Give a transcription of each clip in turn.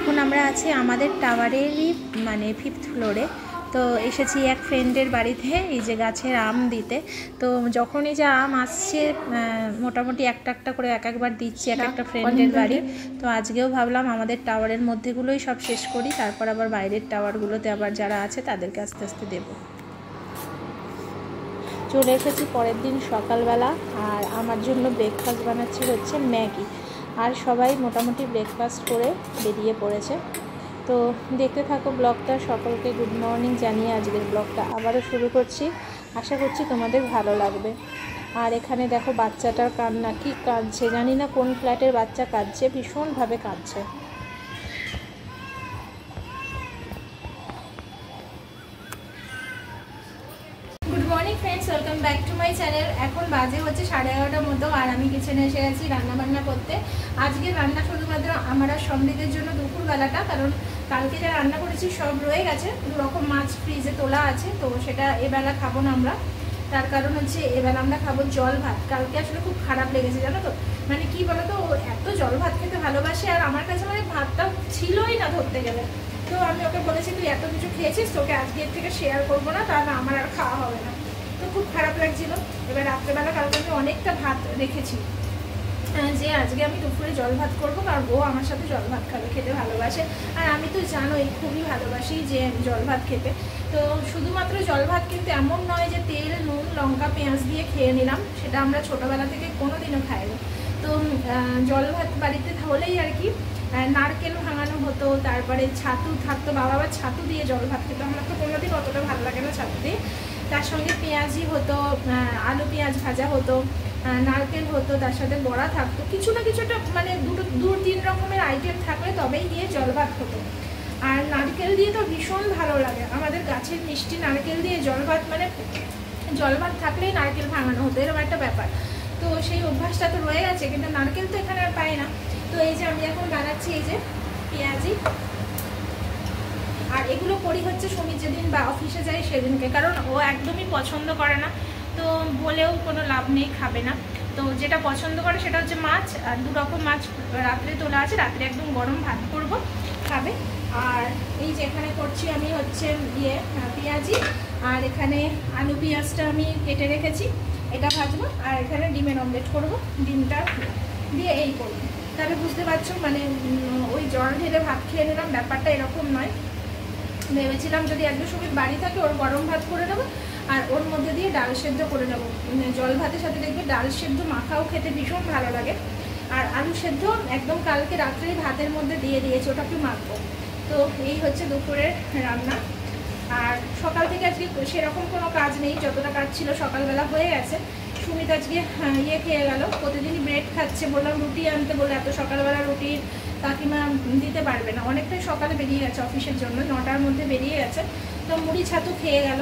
এখন আমরা আছি আমাদের টাওয়ারেরই মানে 5th ফ্লোরে। তো এসেছি এক ফ্রেন্ডের বাড়িতে এই যে গাছের আম দিতে। তো যখনই যা আম আসছে মোটামুটি একটা একটা করে একবার দিচ্ছি এক একটা ফ্রেন্ডের বাড়ি। তো আজকেও ভাবলাম আমাদের টাওয়ারের মধ্যেগুলোই সব শেষ করি, তারপর আবার বাইরের টাওয়ারগুলোতে আবার যারা আছে তাদেরকে আস্তে আস্তে দেবো। চলে এসেছি পরের দিন সকালবেলা, আর আমার জন্য ব্রেকফাস্ট বানাচ্ছি হচ্ছে ম্যাগি। আর সবাই মোটামুটি ব্রেকফাস্ট করে বেরিয়ে পড়েছে। তো দেখতে থাকো ব্লগটা। সকলকে গুড মর্নিং জানিয়ে আজকের ব্লগটা আবারও শুরু করছি। আশা করছি তোমাদের ভালো লাগবে। আর এখানে দেখো বাচ্চাটার কান্না, কি কাঁদছে জানি না, কোন ফ্ল্যাটের বাচ্চা কাঁদছে, ভীষণভাবে কাঁদছে। Good morning friends, welcome back to my channel. এখন বাজে হচ্ছে 11:30 মতো, আর আমি কিচেনে এসে গেছি রান্না বান্না করতে। আজকে রান্না শুধুমাত্র আমার আর সমৃদ্ধের জন্য দুপুরবেলাটা, কারণ কালকে যা রান্না করেছি সব রয়ে গেছে। 2 রকম মাছ ফ্রিজে তোলা আছে, তো সেটা এবেলা খাবো না আমরা। তার কারণ হচ্ছে এবেলা আমরা খাবো জল ভাত। কালকে আসলে খুব খারাপ লেগেছে জানো তো, মানে কি বলো তো, এত জল ভাত খেতে ভালোবাসে, আর আমার কাছে মানে ভাতটা ছিলই না ধরতে গেলে। তো আমি ওকে বলেছি তুই এত কিছু খেয়েছিস, তোকে আজকের থেকে শেয়ার করবো না, তাহলে আমার আর খাওয়া হবে না। তো খুব খারাপ লাগছিল। এবার রাত্রেবেলা কালকে আমি অনেকটা ভাত রেখেছি, যে আজকে আমি দুপুরে জল ভাত করবো, কারণ ও আমার সাথে জল ভাত খাবে, খেতে ভালোবাসে। আর আমি তো জানোই খুবই ভালোবাসি যে জল ভাত খেতে। তো শুধুমাত্র জল ভাত কিন্তু এমন নয় যে তেল নুন লঙ্কা পেঁয়াজ দিয়ে খেয়ে নিলাম, সেটা আমরা ছোটোবেলা থেকে কোনোদিনও খাইনি। তো জল ভাত বাড়িতে হলেই আর কি নারকেল ভাঙানো হতো, তারপরে ছাতু থাকতো, বাবা আবার ছাতু দিয়ে জল ভাত খেতো। আমার তো কোনোদিন অতটা ভালো লাগে না ছাতু দিয়ে। তার সঙ্গে পেঁয়াজি হতো, আলু পেঁয়াজ ভাজা হতো, নারকেল হতো, তার সাথে বড়া থাকতো, কিছু না কিছুটা মানে 2-3 রকমের আইটেম থাকলে তবেই গিয়ে জল ভাত হতো। আর নারকেল দিয়ে তো ভীষণ ভালো লাগে, আমাদের গাছের মিষ্টি নারকেল দিয়ে জল ভাত, মানে জল ভাত থাকলেই নারকেল ভাঙানো হতো, এরকম একটা ব্যাপার। তো সেই অভ্যাসটা তো রয়ে গেছে, কিন্তু নারকেল তো এখানে আর পাই না। তো এই যে আমি এখন বানাচ্ছি এই যে পেঁয়াজি, আর এগুলো করি হচ্ছে সুমিত যেদিন বা অফিসে যাই সেদিনকে, কারণ ও একদমই পছন্দ করে না, তো বলেও কোনো লাভ নেই, খাবে না। তো যেটা পছন্দ করে সেটা হচ্ছে মাছ, আর 2 রকম মাছ রাত্রে তোলা আছে, রাত্রে একদম গরম ভাত করব, খাবে। আর এই যে এখানে করছি আমি হচ্ছে পেঁয়াজি, আর এখানে আলু পেঁয়াজটা আমি কেটে রেখেছি, এটা ভাজবো। আর এখানে ডিমের অমলেট করব, ডিমটা দিয়ে এই করবো। তাহলে বুঝতে পারছো, মানে ওই জল ঢেলে ভাত খেয়ে নিলাম, ব্যাপারটা এরকম নয়। ভেবেছিলাম যদি একদম সুমিত বাড়ি থাকে ওর গরম ভাত করে নেবো, আর ওর মধ্যে দিয়ে ডাল সেদ্ধ করে নেবো। জল ভাতের সাথে দেখবে ডাল সেদ্ধ মাখাও খেতে ভীষণ ভালো লাগে। আর আলু সেদ্ধ একদম কালকে রাত্রে ভাতের মধ্যে দিয়ে দিয়েছি, ওটাকে মাখবো। তো এই হচ্ছে দুপুরের রান্না। আর সকাল থেকে আজকে সেরকম কোনো কাজ নেই, যতটা কাজ ছিল সকালবেলা হয়ে গেছে। সুমিত আজকে খেয়ে গেল, প্রতিদিনই ব্রেড খাচ্ছে, বললাম রুটি আনতে, বলে এত সকালবেলা রুটি কাকিমা দিতে পারবে না, অনেকটাই সকালে বেরিয়ে গেছে অফিসের জন্য, 9টার মধ্যে বেরিয়ে গেছে। তো মুড়ি ছাতু খেয়ে গেল,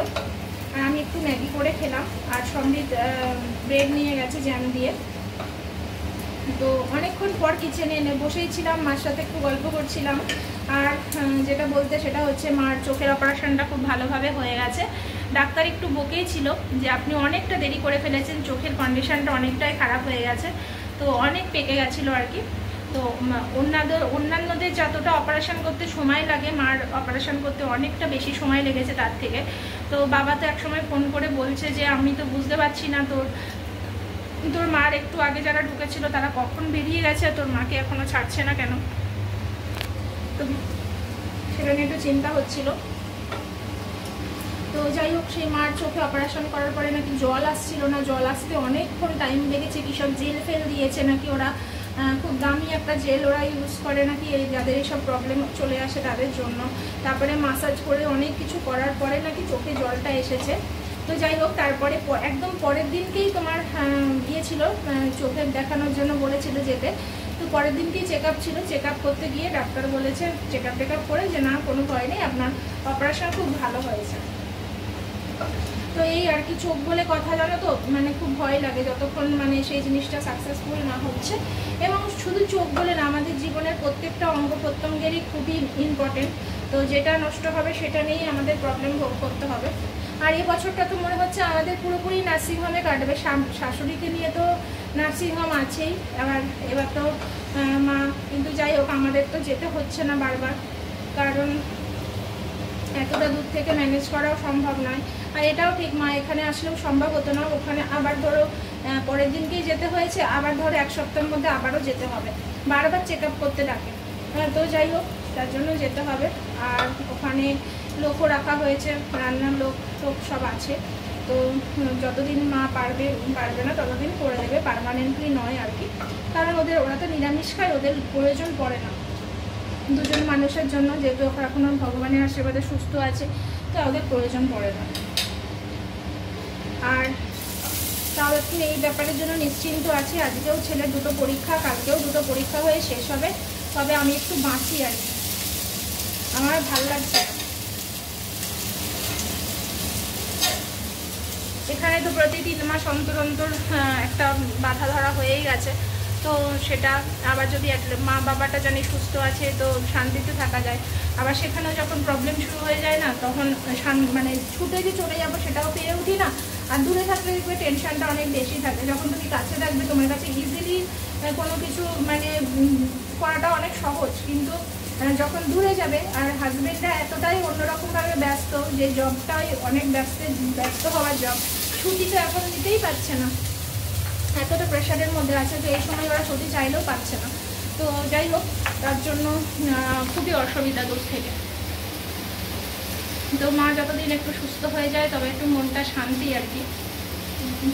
আর আমি একটু ম্যাগি করে খেলাম। আর সমৃদ্ধ ব্রেড নিয়ে গেছে জ্যাম দিয়ে। তো অনেকক্ষণ পর কিচেনে এনে বসেই ছিলাম, মার সাথে একটু গল্প করছিলাম। আর যেটা বলতে সেটা হচ্ছে মার চোখের অপারেশনটা খুব ভালোভাবে হয়ে গেছে। ডাক্তার একটু বকেই ছিল যে আপনি অনেকটা দেরি করে ফেলেছেন, চোখের কন্ডিশনটা অনেকটাই খারাপ হয়ে গেছে, তো অনেক পেকে গেছিলো আর কি। তো অন্যান্যদের যতটা অপারেশন করতে সময় লাগে, মার অপারেশন করতে অনেকটা বেশি সময় লেগেছে তার থেকে। তো বাবা তো একসময় ফোন করে বলছে যে আমি তো বুঝতে পারছি না তোর মার একটু আগে যারা ঢুকেছিল তারা কখন বেরিয়ে গেছে, তোর মাকে এখনো ছাড়ছে না কেন। তো সেটা নিয়ে একটু চিন্তা হচ্ছিল। তো যাই হোক, সেই মার চোখে অপারেশন করার পরে নাকি জল আসছিল না, জল আসতে অনেকক্ষণ টাইম লেগেছে, কিসব জেল ফেল দিয়েছে নাকি ওরা, খুব দামি একটা জেল ওরা ইউজ করে নাকি, এই যাদের এইসব প্রবলেম চলে আসে তাদের জন্য। তারপরে মাসাজ করে অনেক কিছু করার পরে নাকি চোখে জলটা এসেছে। তো যাই হোক, তারপরে একদম পরের দিনকেই তোমার গিয়েছিল চোখে দেখানোর জন্য, বলেছিল যেতে। তো পরের দিনকেই চেক আপ ছিল, চেক আপ করতে গিয়ে ডাক্তার বলেছে চেক আপ করে যে না কোনো ভয় নেই, আপনার অপারেশন খুব ভালো হয়েছে। তো এই আর কি, চোখ বলে কথা জানো তো, মানে খুব ভয় লাগে যতক্ষণ মানে সেই জিনিসটা সাকসেসফুল না হচ্ছে। এবং শুধু চোখ বলে না, আমাদের জীবনের প্রত্যেকটা অঙ্গ প্রত্যঙ্গেরই খুবই ইম্পর্টেন্ট। তো যেটা নষ্ট হবে সেটা নিয়েই আমাদের প্রবলেম ভোগ করতে হবে। আর এই বছরটা তো মনে হচ্ছে আমাদের পুরোপুরি নার্সিংহোমে কাটবে। শাশুড়িকে নিয়ে তো নার্সিংহোম আছেই। এবার তো মা, কিন্তু যাই হোক আমাদের তো যেতে হচ্ছে না বারবার, কারণ এতটা দূর থেকে ম্যানেজ করাও সম্ভব নয়। আর এটাও ঠিক, মা এখানে আসলেও সম্ভব হতো না, ওখানে আবার ধরো পরের দিনকেই যেতে হয়েছে, আবার ধরো 1 সপ্তাহের মধ্যে আবারও যেতে হবে, বারবার চেক আপ করতে ডাকে। তো যাই হোক তার জন্য যেতে হবে। আর ওখানে লোকও রাখা হয়েছে, রান্নার লোক সব আছে। তো যতদিন মা পারবে না ততদিন করে দেবে, পার্মানেন্টলি নয় আর কি, কারণ ওরা তো নিরামিষ খায়, ওদের প্রয়োজন পড়ে না। দুজন মানুষের জন্য, যেহেতু এখন ভগবানের আশীর্বাদে সুস্থ আছে, তো ওদের প্রয়োজন পড়ে না। আর তাও একটু এই ব্যাপারের জন্য নিশ্চিন্ত আছি। আজকেও ছেলের 2টো পরীক্ষা, কালকেও 2টো পরীক্ষা হয়ে শেষ হবে, তবে আমি একটু বাঁচি আর কি, আমার ভালো লাগছে না। এখানে তো প্রতি 3 মাস অন্তর একটা বাধা ধরা হয়েই গেছে, তো সেটা আবার যদি মা বাবাটা জানি সুস্থ আছে তো শান্তিতে থাকা যায়, আবার সেখানেও যখন প্রবলেম শুরু হয়ে যায় না, তখন মানে ছুটে যে চলে যাবো সেটাও পেরে উঠি না। আর দূরে থাকলে দেখবে টেনশনটা অনেক বেশি থাকে, যখন তুমি কাছে থাকবে তোমার কাছে ইজিলি কোনো কিছু মানে করাটা অনেক সহজ, কিন্তু যখন দূরে যাবে আর হাজবেন্ডটা এতটাই অন্যরকমভাবে ব্যস্ত, যে জবটাই অনেক ব্যস্ত হওয়ার জব, ছুটি তো এখন নিতেই পারছে না, এতটা প্রেশারের মধ্যে আছে, তো এই সময় ওরা ছুটি চাইলেও পাচ্ছে না। তো যাই হোক তার জন্য খুবই অসুবিধা দূর থেকে। তো মা যতদিন একটু সুস্থ হয়ে যায় তবে একটু মনটা শান্তি আর কি।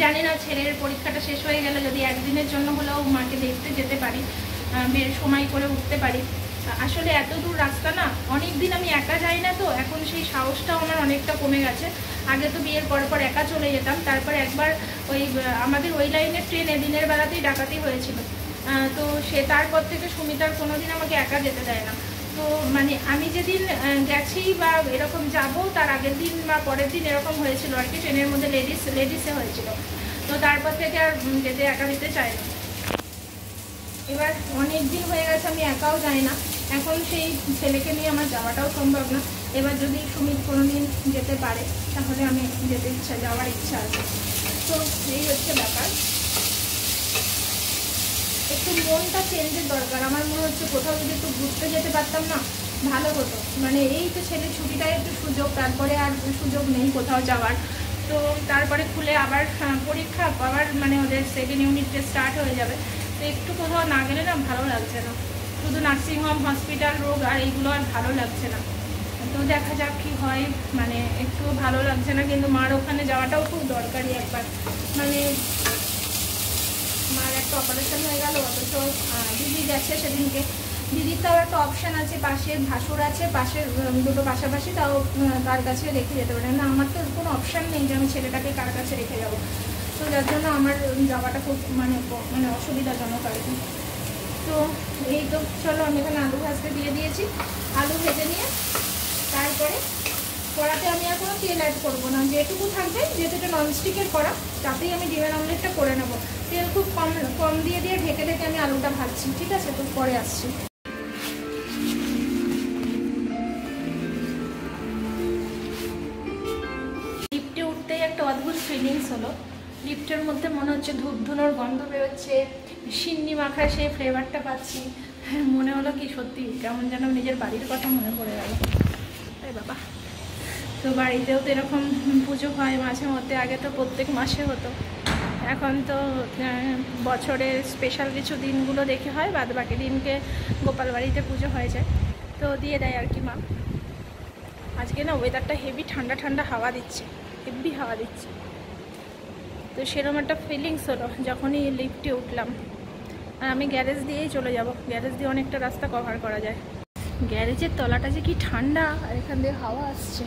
জানি না ছেলের পরীক্ষাটা শেষ হয়ে গেলে যদি একদিনের জন্য হলেও মাকে দেখতে যেতে পারি, বের সময় করে উঠতে পারি। আসলে এত দূর রাস্তা না, অনেক দিন আমি একা যাই না, তো এখন সেই সাহসটাও আমার অনেকটা কমে গেছে। আগে তো বিয়ের পর একা চলে যেতাম, তারপর একবার ওই আমাদের ওই লাইনের ট্রেনে দিনের বেলাতেই ডাকাতি হয়েছিল, তো তারপর থেকে সুমিতার কোনোদিন আমাকে একা যেতে দেয় না। তো মানে আমি যেদিন গেছি বা এরকম যাব, তার আগের দিন বা পরের দিন এরকম হয়েছিল আর কি, ট্রেনের মধ্যে লেডিসে হয়েছিল, তো তারপর থেকে আর যেতে একা যেতে চাই না। এবার অনেক দিন হয়ে গেছে আমি একাও যাই না, এখন সেই ছেলেকে নিয়ে আমার যাওয়াটাও সম্ভব না। এবার যদি সুমিত কোনোদিন যেতে পারে তাহলে আমি যাওয়ার ইচ্ছা আছে। তো এই হচ্ছে ব্যাপার, একটু মনটা চেঞ্জের দরকার। আমার মনে হচ্ছে কোথাও যদি একটু ঘুরতে যেতে পারতাম না ভালো হতো, মানে এই তো ছেলের ছুটিটাই একটু সুযোগ, তারপরে আর সুযোগ নেই কোথাও যাওয়ার। তো তারপরে খুলে আবার পরীক্ষা, আবার মানে ওদের 2nd ইউনিট স্টার্ট হয়ে যাবে, তো একটু কোথাও না গেলে না ভালো লাগছে না, শুধু নার্সিংহোম হসপিটাল রোগ আর এইগুলো আর ভালো লাগছে না। তো দেখা যাক কি হয়, মানে একটু ভালো লাগছে না, কিন্তু মার ওখানে যাওয়াটাও খুব দরকারি একবার, মানে মার একটা অপারেশন হয়ে গেল, অথচ দিদি গেছে সেদিনকে, দিদির তাও একটা অপশান আছে, পাশে ভাসুর আছে, পাশের 2টো পাশাপাশি, তাও কার কাছে রেখে যেতে পারে না, আমার তো কোনো অপশান নেই যে আমি ছেলেটাকে কার কাছে রেখে যাবো, তো যার জন্য আমার যাওয়াটা খুব মানে অসুবিধাজনক আর কি। তো এই তো চলো, আমি এখানে আলু ভাজতে দিয়ে দিয়েছি, আলু ভেজে নিয়ে তারপরে কড়াতে আমি আর কোনো তেল অ্যাড করবো না, যেটুকু থাকবে, যেহেতু এটা ননস্টিকের কড়া, তাতেই আমি ডিমের অমলেটটা করে নেবো। তেল খুব কম দিয়ে ঢেকে আমি আলুটা ভাজছি, ঠিক আছে? তো পরে আসছি। লিফটে উঠতেই একটা অদ্ভুত ফিলিংস হলো, লিফটের মধ্যে মনে হচ্ছে ধূপ ধুনোর গন্ধ বেরোচ্ছে, সিন্নি মাখায় সেই ফ্লেভারটা পাচ্ছি, মনে হলো কি সত্যি কেমন যেন নিজের বাড়ির কথা মনে পড়ে গেল। তাই বাবা, তো বাড়িতেও তো এরকম পুজো হয় মাঝে মধ্যে, আগে তো প্রত্যেক মাসে হতো, এখন তো বছরের স্পেশাল কিছু দিনগুলো দেখে হয়, বাদ বাকি দিনকে গোপাল বাড়িতে পুজো হয়ে যায়, তো দিয়ে দেয় আর কি মা। আজকে না ওয়েদারটা হেভি ঠান্ডা ঠান্ডা হাওয়া দিচ্ছে, হেভি হাওয়া দিচ্ছে, তো সেরকম একটা ফিলিংস হলো যখনই লিফটে উঠলাম। আর আমি গ্যারেজ দিয়েই চলে যাব, গ্যারেজ দিয়ে অনেকটা রাস্তা কভার করা যায়। গ্যারেজের তলাটা যে কি ঠান্ডা, আর এখান দিয়ে হাওয়া আসছে।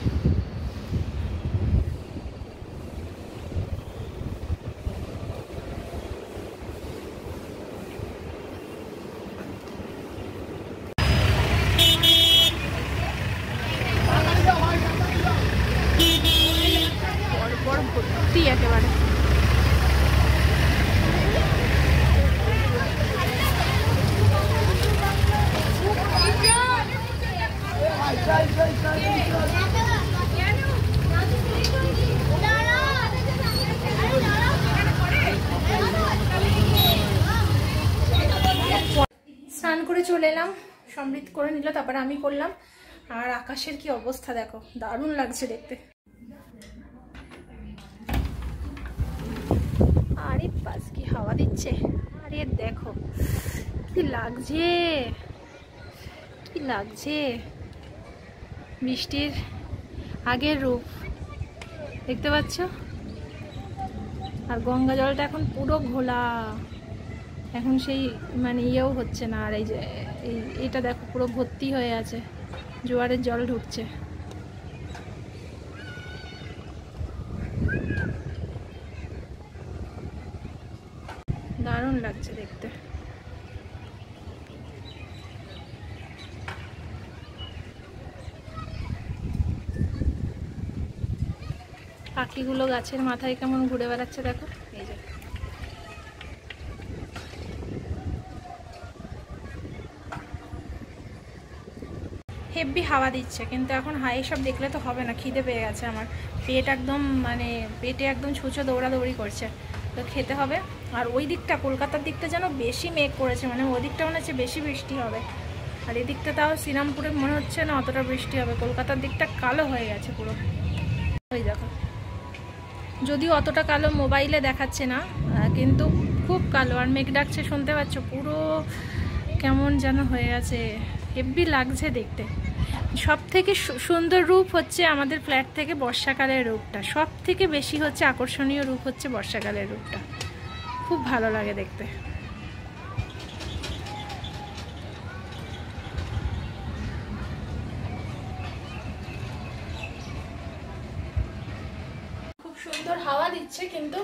ভর্তি একেবারে। করে চলে এলাম, সমৃদ্ধ করে নিল, তারপরে আমি করলাম। আর আকাশের কি অবস্থা দেখো, দারুণ লাগছে দেখতে। আরে বাস কি হাওয়া দিচ্ছে, আরে দেখো কি লাগছে, কি লাগছে, বৃষ্টির আগের রূপ দেখতে পাচ্ছ। আর গঙ্গা জলটা এখন পুরো ঘোলা, এখন সেই মানে ইয়েও হচ্ছে না। আর এই যে এটা দেখো পুরো ভর্তি হয়ে আছে, জোয়ারের জল ঢুকছে। দারুণ লাগছে দেখতে। পাখিগুলো গাছের মাথায় কেমন ঘুরে বেড়াচ্ছে দেখো, এই যে। হেভি হাওয়া দিচ্ছে, কিন্তু এখন এসব দেখলে তো হবে না, খিদে পেয়ে গেছে আমার। পেট একদম মানে পেটে একদম ছুঁচো দৌড়াদৌড়ি করছে, তো খেতে হবে। আর ওই দিকটা কলকাতার দিকটা যেন বেশি মেঘ করেছে, মানে ওই দিকটা মনে হচ্ছে বেশি বৃষ্টি হবে। আর এদিকটা তাও শ্রীরামপুরে মনে হচ্ছে না অতটা বৃষ্টি হবে, কলকাতার দিকটা কালো হয়ে গেছে পুরো। ওই দেখো, যদিও অতটা কালো মোবাইলে দেখাচ্ছে না, কিন্তু খুব কালো। আর মেঘ ডাকছে, শুনতে পাচ্ছ, পুরো কেমন যেন হয়ে আছে, হেভি লাগছে দেখতে। সব থেকে সুন্দর রূপ হচ্ছে আমাদের ফ্ল্যাট থেকে বর্ষাকালের রূপটা, সব থেকে বেশি হচ্ছে আকর্ষণীয় রূপ হচ্ছে বর্ষাকালের রূপটা, খুব ভালো লাগে দেখতে। খুব সুন্দর হাওয়া দিচ্ছে, কিন্তু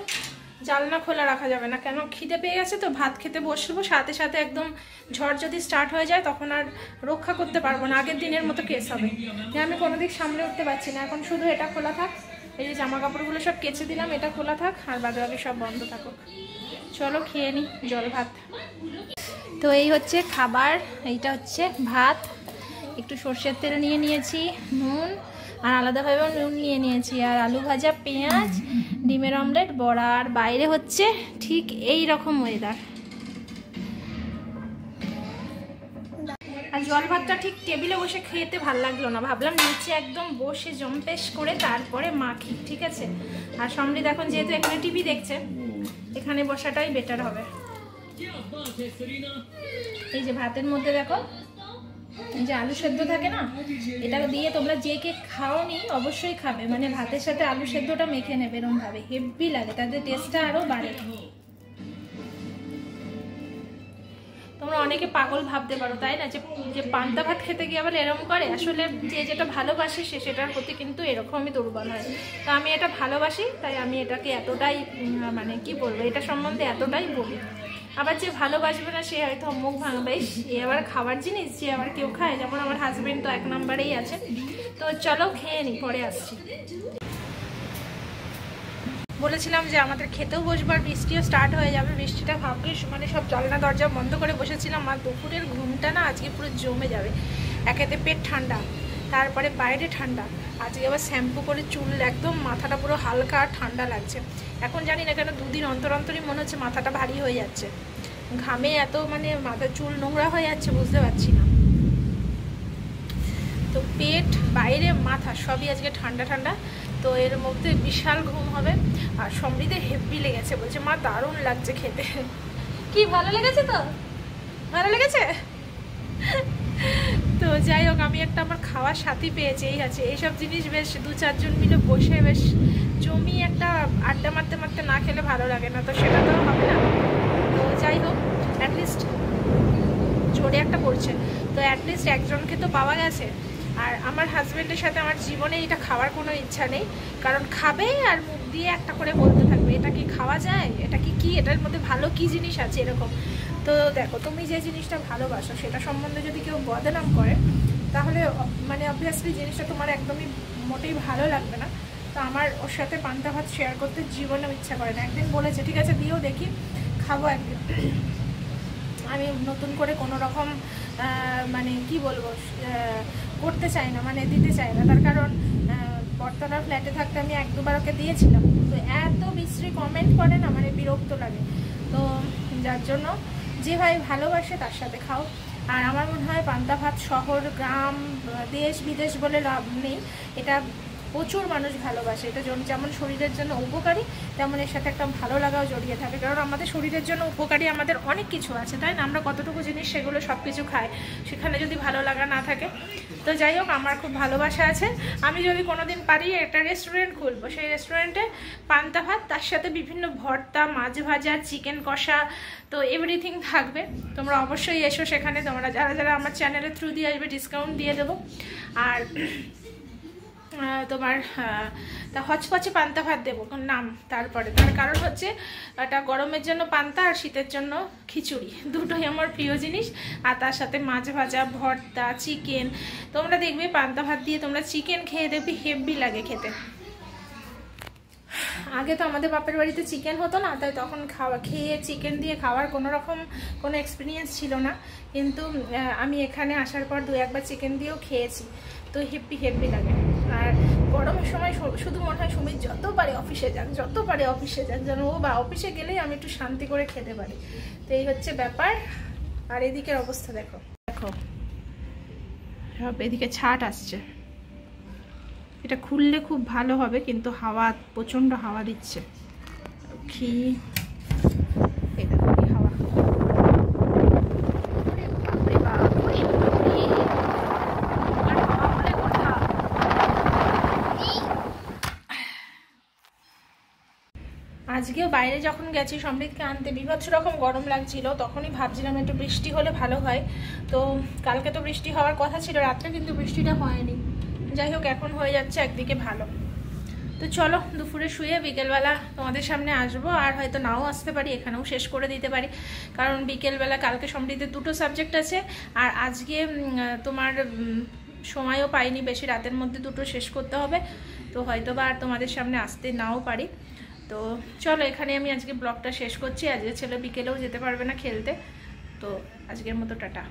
জানলা খোলা রাখা যাবে না, কেন খিদে পেয়ে গেছে তো। ভাত খেতে বসবো, সাথে সাথে একদম ঝড় যদি স্টার্ট হয়ে যায় তখন আর রক্ষা করতে পারবো না, আগের দিনের মতো কেস হবে। আমি কোনো দিক সামলে উঠতে পারছি না। এখন শুধু এটা খোলা থাক, এই যে জামা কাপড়গুলো সব কেচে দিলাম, এটা খোলা থাক, আর বাদে বাকি সব বন্ধ থাকুক। চলো খেয়ে নিই জল ভাত। তো এই হচ্ছে খাবার, এইটা হচ্ছে ভাত, একটু সর্ষের তেল নিয়ে নিয়েছি, নুন, আর আলাদাভাবেও নুন নিয়ে নিয়েছি, আর আলু ভাজা, পেঁয়াজ, ডিমের অমলেট, বড়া। আর বাইরে হচ্ছে ঠিক এই রকম ওয়েদার। আর জল ভাতটা ঠিক টেবিলে বসে খেতে ভালো লাগলো না, ভাবলাম নিচে একদম বসে জম্পেশ করে তারপরে মাখি, ঠিক আছে। আর সমৃদ্ধ এখন যেহেতু এখানে টিভি দেখছে, এখানে বসাটাই বেটার হবে। এই যে ভাতের মধ্যে দেখো এই যে আলু সেদ্ধ থাকে না, এটা দিয়ে তোমরা যে কে খাওনি অবশ্যই খাবে, মানে ভাতের সাথে আলু সেদ্ধটা মেখে নেবে এরকম ভাবে, হেভি লাগে, তাদের টেস্টটা আরো বাড়ে। তোমরা অনেকে পাগল ভাবতে পারো, তাই না, যে পান্তা ভাত খেতে গিয়ে আবার এরকম করে। আসলে যে যেটা ভালোবাসে সে সেটার প্রতি কিন্তু এরকমই দুর্বল হয়। তো আমি এটা ভালোবাসি, তাই আমি এটাকে এতটাই মানে কি বলবো, এটা সম্বন্ধে এতটাই বলি। আবার যে ভালোবাসবে না সে হয়তো মুখ ভাঙবে, এ আবার খাবার জিনিস যে আবার কেউ খায়, যেমন আমার হাজবেন্ড তো 1 নম্বরেই আছে। তো চলো খেয়ে নি, পরে আসছি। বলেছিলাম যে আমাদের খেতেও বসবার, বৃষ্টিও স্টার্ট হয়ে যাবে। বৃষ্টিটা ভাগ্যিস মানে সব জানলা দরজা বন্ধ করে বসেছিলাম, আর দুপুরের ঘুমটা না আজকে পুরো জমে যাবে। একেতে পেট ঠান্ডা, তারপরে বাইরে ঠান্ডা, আজকে আবার শ্যাম্পু করে চুল একদম মাথাটা পুরো হালকা ঠান্ডা লাগছে। এখন জানি না কেন 2 দিন অন্তর অন্তরই মনে হচ্ছে মাথাটা ভারী হয়ে যাচ্ছে, ঘামে এত মানে মাথার চুল নোংরা হয়ে যাচ্ছে, বুঝতে পারছি না। তো পেট, বাইরে, মাথা সবই আজকে ঠান্ডা ঠান্ডা। তো এর মধ্যে বিশাল ঘুম হবে। আর সমৃদ্ধে হেভি লেগেছে, বলছে মা দারুণ লাগছে খেতে। কি ভালো লেগেছে? তো ভালো লেগেছে। তো যাই হোক, আমি একটা আমার খাওয়ার সাথী পেয়েছি, এই আছে। এইসব জিনিস বেশ 2-4 জন মিলে বসে বেশ জমিয়ে একটা আড্ডা মারতে মারতে না খেলে ভালো লাগে না, তো সেটা তো হবে না। তো যাই হোক, অ্যাটলিস্ট জোরে একটা পড়ছে, তো অ্যাটলিস্ট একজনকে তো পাওয়া গেছে। আর আমার হাজব্যান্ডের সাথে আমার জীবনে এটা খাওয়ার কোনো ইচ্ছা নেই, কারণ খাবে আর মুখ দিয়ে একটা করে বলতে থাকবে এটা কি খাওয়া যায়, এটা কি এটার মধ্যে ভালো কি জিনিস আছে এরকম। তো দেখো, তুমি যে জিনিসটা ভালোবাসো সেটা সম্বন্ধে যদি কেউ বদনাম করে, তাহলে মানে অবভিয়াসলি জিনিসটা তোমার একদমই মোটেই ভালো লাগবে না। তো আমার ওর সাথে পান্তা ভাত শেয়ার করতে জীবনেও ইচ্ছা করে না। একদিন বলেছে ঠিক আছে দিও, দেখি খাবো একদিন। আমি নতুন করে কোনো রকম মানে কি বলবো করতে চাই না, মানে দিতে চাই না। তার কারণ বর্তমানে ফ্ল্যাটে থাকতে আমি 1-2 বার ওকে দিয়েছিলাম, তো এত বিশ্রী কমেন্ট করে না, মানে বিরক্ত লাগে। তো যার জন্য যে ভাই ভালোবাসে তার সাথে খাও। আর আমার মনে হয় পান্তা ভাত শহর গ্রাম দেশ বিদেশ বলে লাভ নেই, এটা প্রচুর মানুষ ভালোবাসে। এটা যেমন শরীরের জন্য উপকারী, তেমন এর সাথে একটা ভালো লাগাও জড়িয়ে থাকে। কারণ আমাদের শরীরের জন্য উপকারী আমাদের অনেক কিছু আছে, তাই না? আমরা কতটুকু জিনিস সেগুলো সব কিছু খাই, সেখানে যদি ভালো লাগা না থাকে। তো যাই হোক, আমার খুব ভালোবাসা আছে। আমি যদি কোনোদিন পারি একটা রেস্টুরেন্ট খুলবো, সেই রেস্টুরেন্টে পান্তা ভাত, তার সাথে বিভিন্ন ভর্তা, মাছ ভাজা, চিকেন কষা, তো এভরিথিং থাকবে। তোমরা অবশ্যই এসো সেখানে। তোমরা যারা যারা আমার চ্যানেলের থ্রু দিয়ে আসবে ডিসকাউন্ট দিয়ে দেবো। আর তোমার তা হচপচে পান্তা ভাত দেবো নাম। তারপরে তার কারণ হচ্ছে এটা গরমের জন্য পান্তা আর শীতের জন্য খিচুড়ি, দুটোই আমার প্রিয় জিনিস। আর তার সাথে মাছ ভাজা, ভর্তা, চিকেন। তোমরা দেখবে পান্তা ভাত দিয়ে তোমরা চিকেন খেয়ে দেখবে হেভি লাগে খেতে। আগে তো আমাদের বাপের বাড়িতে চিকেন হতো না, তাই তখন খেয়ে চিকেন দিয়ে খাওয়ার কোনো এক্সপিরিয়েন্স ছিল না। কিন্তু আমি এখানে আসার পর 2-1বার চিকেন দিয়েও খেয়েছি, তো হেভি লাগে। আর গরমের সময় শুধু মনে হয় সুমিত যত পারে অফিসে যাক যেন ও বা অফিসে গেলেই আমি একটু শান্তি করে খেতে পারি। তো এই হচ্ছে ব্যাপার। আর এদিকের অবস্থা দেখো সব এদিকে ছাট আসছে। এটা খুললে খুব ভালো হবে, কিন্তু প্রচণ্ড হাওয়া দিচ্ছে। এই দেখো কি হাওয়া। আজকেও বাইরে যখন গেছি সমৃদ্ধকে আনতে, বিভৎস রকম গরম লাগছিল। তখনই ভাবছিলাম একটু বৃষ্টি হলে ভালো হয়। তো কালকে তো বৃষ্টি হওয়ার কথা ছিল রাত্রে, কিন্তু বৃষ্টিটা হয়নি। যাই হোক, এখন হয়ে যাচ্ছে একদিকে ভালো। তো চলো দুপুরে শুয়ে বিকেলবেলা তোমাদের সামনে আসবো। আর হয়তো নাও আসতে পারি, এখানেও শেষ করে দিতে পারি। কারণ বিকেলবেলা কালকে সমৃদ্ধের 2টো সাবজেক্ট আছে, আর আজকে তোমার সময়ও পাইনি বেশি, রাতের মধ্যে 2টো শেষ করতে হবে। তো হয়তো বা আর তোমাদের সামনে আসতে নাও পারি। তো চলো এখানে আমি আজকে ব্লগটা শেষ করছি। আজকে ছেলে বিকেলেও যেতে পারবে না খেলতে। তো আজকের মতো টাটা।